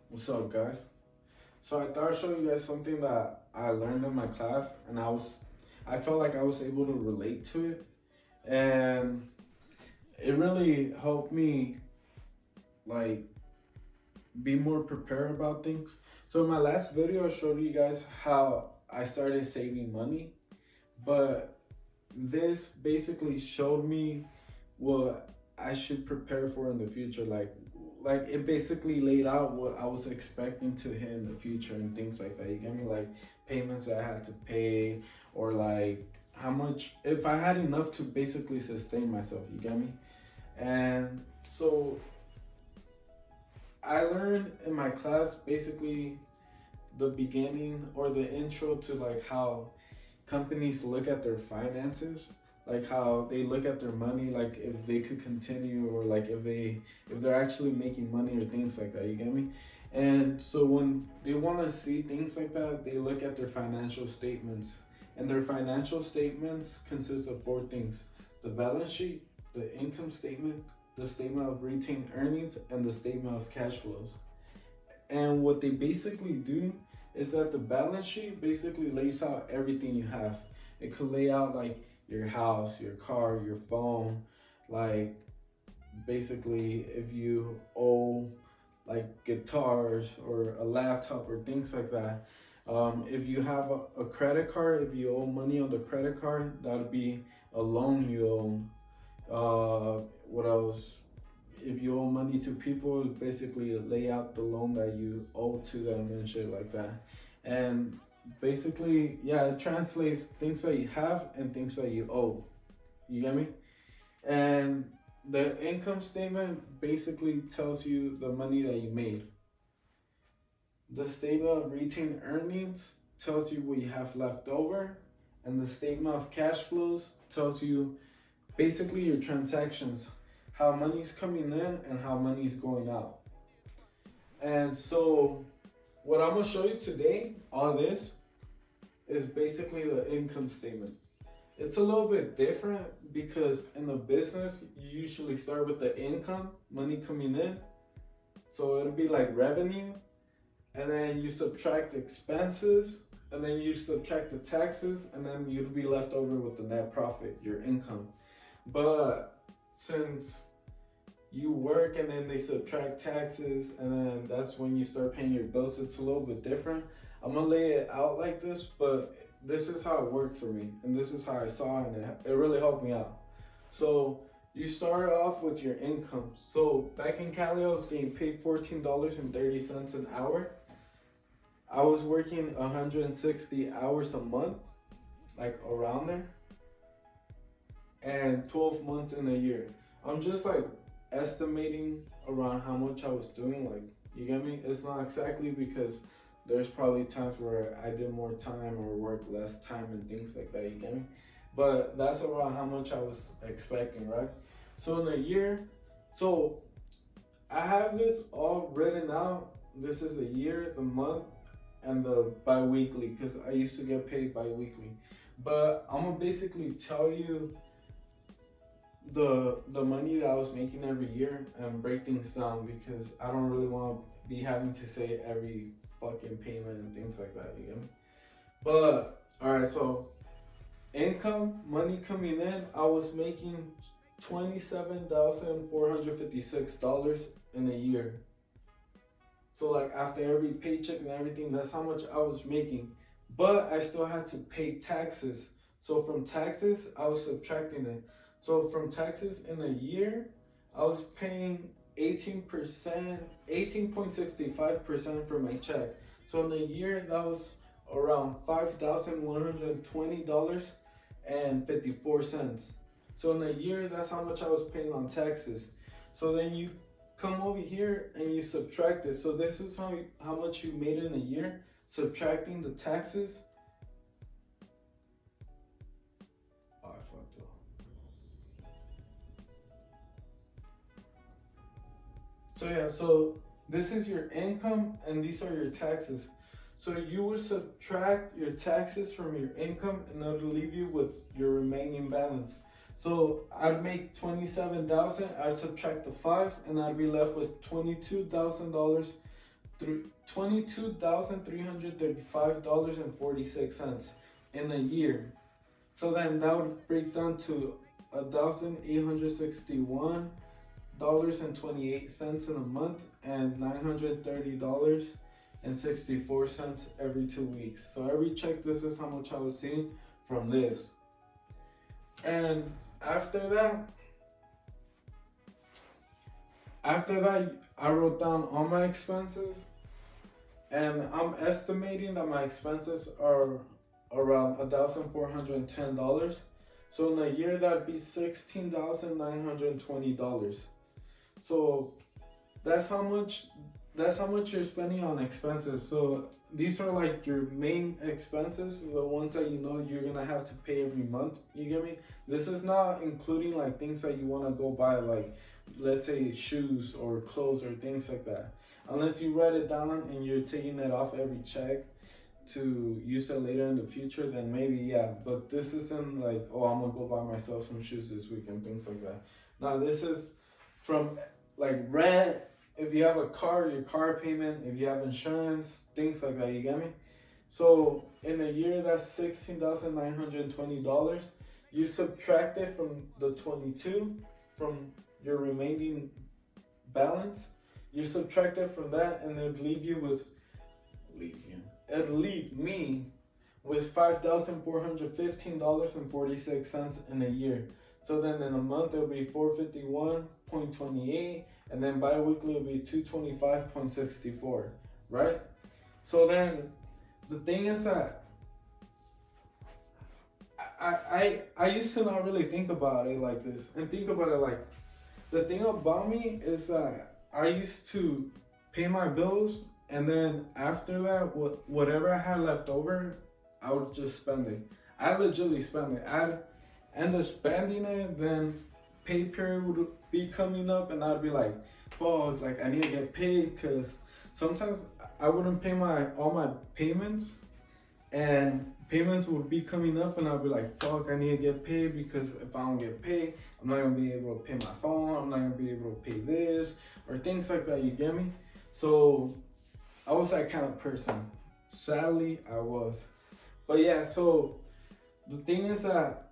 What's up, guys? So I thought I'd show you guys something that I learned in my class, and I felt like I was able to relate to it, and it really helped me like be more prepared about things. So in my last video, I showed you guys how I started saving money, but this basically showed me what I should prepare for in the future. Like it basically laid out what I was expecting to hit in the future and things like that. You get me? Like payments that I had to pay, or like how much, if I had enough to basically sustain myself. You get me? And so I learned in my class basically the beginning or the intro to like how companies look at their finances, like how they look at their money, like if they could continue, or like if they're actually making money or things like that. You get me? And so when they want to see things like that, they look at their financial statements, and their financial statements consist of four things: the balance sheet, the income statement, the statement of retained earnings, and the statement of cash flows. And what they basically do is that the balance sheet basically lays out everything you have. It could lay out like your house, your car, your phone, like basically if you owe like guitars or a laptop or things like that. If you have a credit card, if you owe money on the credit card, that'd be a loan you own. What else? If you owe money to people, basically lay out the loan that you owe to them and shit like that. And basically, yeah, it translates things that you have and things that you owe. You get me? And the income statement basically tells you the money that you made. The statement of retained earnings tells you what you have left over. And the statement of cash flows tells you basically your transactions, how money's coming in and how money's going out. And so, what I'm gonna show you today, all this, is basically the income statement. It's a little bit different because in the business, you usually start with the income, money coming in. So it'll be like revenue, and then you subtract expenses, and then you subtract the taxes, and then you'd be left over with the net profit, your income. But since you work and then they subtract taxes, and then that's when you start paying your bills, it's a little bit different. I'm gonna lay it out like this, but this is how it worked for me, and this is how I saw it, and it really helped me out. So you start off with your income. So back in Cali, I was getting paid $14.30 an hour. I was working 160 hours a month, like around there, and 12 months in a year. I'm just like estimating around how much I was doing. Like, you get me? It's not exactly because there's probably times where I did more time or worked less time and things like that. You get me? But that's around how much I was expecting, right? So in a year, so I have this all written out. This is a year, the month, and the bi-weekly, because I used to get paid bi-weekly. But I'm gonna basically tell you the money that I was making every year and break things down, because I don't really want to be having to say every fucking payment and things like that. You get me? But all right, so income, money coming in, I was making $27,456 in a year. So like after every paycheck and everything, that's how much I was making. But I still had to pay taxes. So from taxes, I was subtracting it. So from taxes in a year, I was paying 18%, 18.65% for my check. So in a year, that was around $5,120.54. So in a year, that's how much I was paying on taxes. So then you come over here and you subtract it. So this is how much you made in a year, subtracting the taxes. Oh, I fucked up. So yeah, so this is your income and these are your taxes. So you would subtract your taxes from your income and that'll leave you with your remaining balance. So I'd make 27,000. I'd subtract the 5, and I'd be left with $22,000 $22,335.46 in a year. So then that would break down to $1,861.28 in a month and $930.64 every 2 weeks. So every check, this is how much I was seeing from this. And after that, I wrote down all my expenses, and I'm estimating that my expenses are around $1,410. So in a year, that'd be $16,920. So that's how much you're spending on expenses. So these are like your main expenses, the ones that you know you're gonna have to pay every month. You get me? This is not including like things that you wanna go buy, like let's say shoes or clothes or things like that. Unless you write it down and you're taking it off every check to use it later in the future, then maybe yeah. But this isn't like, oh, I'm gonna go buy myself some shoes this week and things like that. Now this is from like rent, if you have a car, your car payment, if you have insurance, things like that, you get me? So in a year, that's $16,920. You subtract it from the 22, from your remaining balance. You subtract it from that, and it'd leave me with $5,415.46 in a year. So then in a month it'll be $451.28, and then bi-weekly it'll be $225.64, right? So then the thing is that I used to not really think about it like this, and think about it like, the thing about me is that I used to pay my bills, and then after that, whatever I had left over, I would just spend it. I legitimately spend it. I'd end up spending it, then pay period would be coming up, and I'd be like, fuck, like I need to get paid, because sometimes I wouldn't pay all my payments, and payments would be coming up, and I'd be like, fuck, I need to get paid, because if I don't get paid, I'm not gonna be able to pay my phone, I'm not gonna be able to pay this, or things like that, you get me? So I was that kind of person. Sadly, I was. But yeah, so the thing is that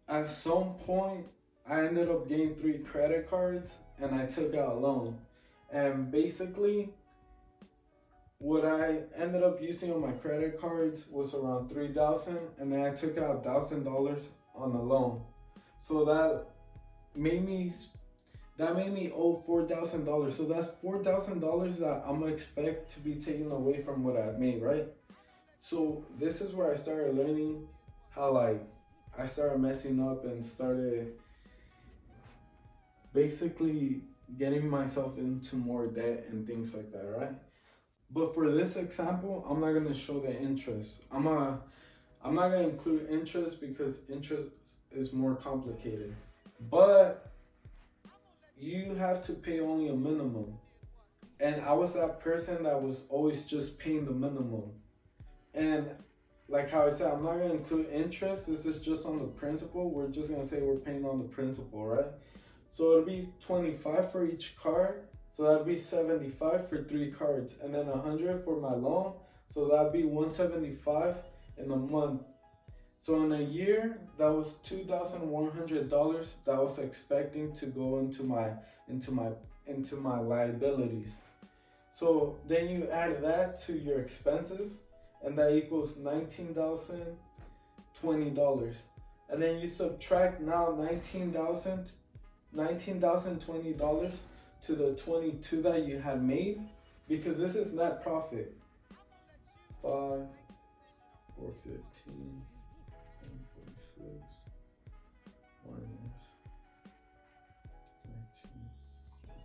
at some point, I ended up getting 3 credit cards, and I took out a loan. And basically, what I ended up using on my credit cards was around $3,000, and then I took out $1,000 on the loan. So that made me owe $4,000. So that's $4,000 that I'm gonna expect to be taken away from what I've made, right? So this is where I started learning how, like, I started messing up and started basically getting myself into more debt and things like that, right? But for this example, I'm not gonna show the interest. I'm not gonna include interest because interest is more complicated. But you have to pay only a minimum. And I was that person that was always just paying the minimum. And like how I said, I'm not gonna include interest. This is just on the principal. We're just gonna say we're paying on the principal, right? So it'll be 25 for each card. So that'd be 75 for 3 cards, and then 100 for my loan. So that'd be 175 in a month. So in a year, that was $2,100 that I was expecting to go into my liabilities. So then you add that to your expenses, and that equals $19,020. And then you subtract now $19,020 to the 22 that you had made, because this is net profit. 5, 415, 146 minus 19.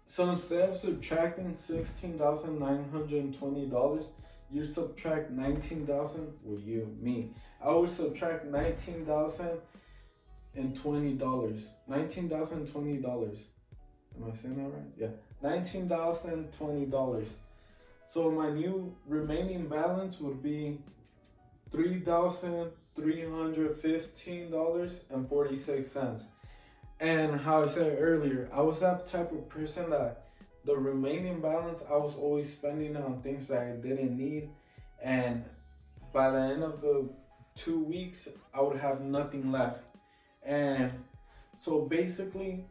So instead of subtracting $16,920, you subtract 19,000. Well, me. I would subtract $19,020. $19,020. Am I saying that right? Yeah. $19,020. So my new remaining balance would be $3,315.46. And how I said earlier, I was that type of person that the remaining balance I was always spending on things that I didn't need, and by the end of the 2 weeks I would have nothing left. And so basically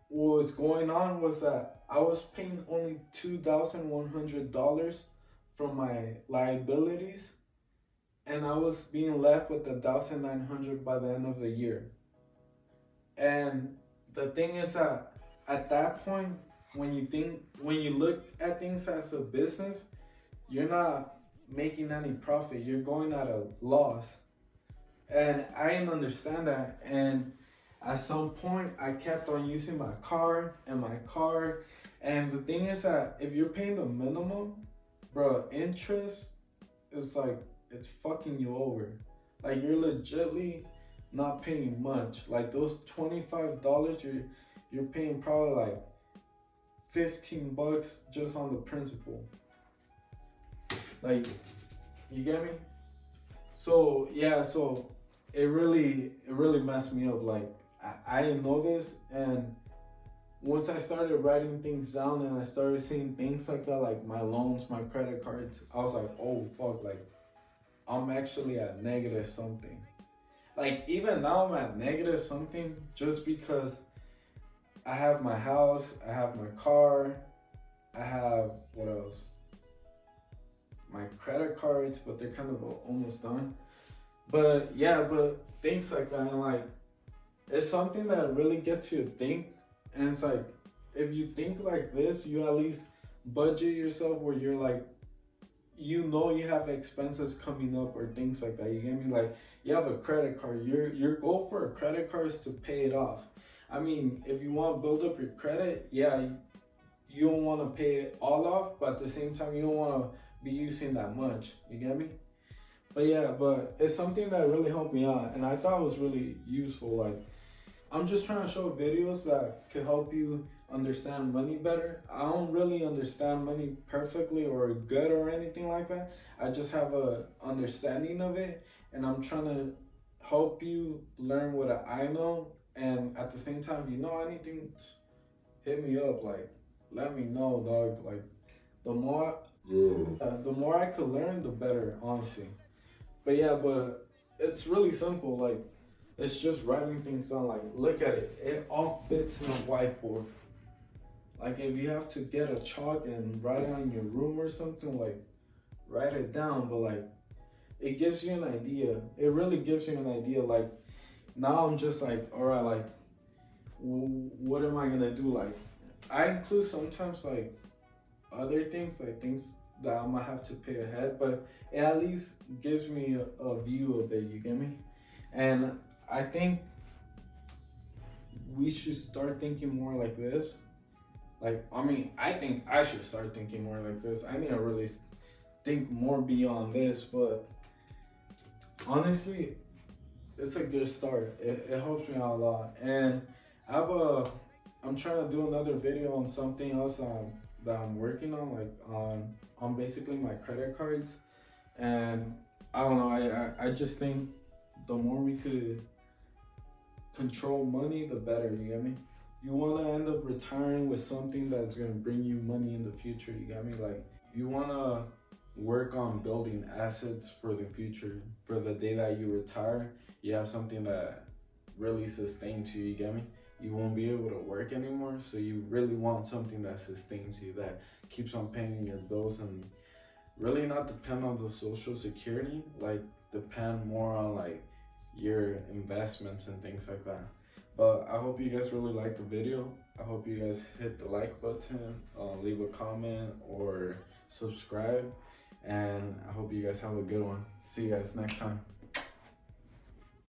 what was going on was that I was paying only $2,100 from my liabilities, and I was being left with $1,900 by the end of the year. And the thing is that at that point, when you look at things as a business, you're not making any profit. You're going at a loss. And I didn't understand that. And at some point, I kept on using my car and my car. And the thing is that if you're paying the minimum, bro, interest is like, it's fucking you over. Like, you're legitly not paying much. Like, those $25, you're paying probably like $15 just on the principal. Like, you get me? So yeah, so it really messed me up. Like, I didn't know this, and once I started writing things down and I started seeing things like that, like my loans, my credit cards, I was like, oh fuck, like I'm actually at negative something. Like, even now I'm at negative something just because I have my house, I have my car, I have, what else? My credit cards, but they're kind of almost done. But yeah, but things like that, and like, it's something that really gets you to think. And it's like, if you think like this, you at least budget yourself where you're like, you know, you have expenses coming up or things like that. You get me? Like, you have a credit card. Your goal for a credit card is to pay it off. I mean, if you want to build up your credit, yeah, you don't want to pay it all off, but at the same time, you don't want to be using that much. You get me? But yeah, but it's something that really helped me out, and I thought it was really useful. Like, I'm just trying to show videos that could help you understand money better. I don't really understand money perfectly or good or anything like that. I just have a understanding of it, and I'm trying to help you learn what I know. And at the same time, if you know anything, hit me up. Like, let me know, dog. Like, the more I could learn, the better, honestly. But yeah, but it's really simple. Like, it's just writing things down. Like, look at it. It all fits in a whiteboard. Like, if you have to get a chalk and write it on your room or something, like, write it down. But like, it gives you an idea. It really gives you an idea. Like, now I'm just like, all right, like, what am I gonna do? Like, I include sometimes like other things, like things that I might have to pay ahead, but it at least gives me a view of it. You get me? And I think we should start thinking more like this. Like, I mean, I think I should start thinking more like this. I need to really think more beyond this, but honestly, it's a good start. It helps me out a lot. And I'm trying to do another video on something else that I'm working on, like on basically my credit cards. And I don't know, I just think the more we could control money, the better. You get me? You want to end up retiring with something that's going to bring you money in the future. You get me? Like, you want to work on building assets for the future. For the day that you retire, you have something that really sustains you. You get me? You won't be able to work anymore, so you really want something that sustains you, that keeps on paying your bills, and really not depend on the social security. Like, depend more on like your investments and things like that. But I hope you guys really liked the video. I hope you guys hit the like button, leave a comment, or subscribe. And I hope you guys have a good one. See you guys next time.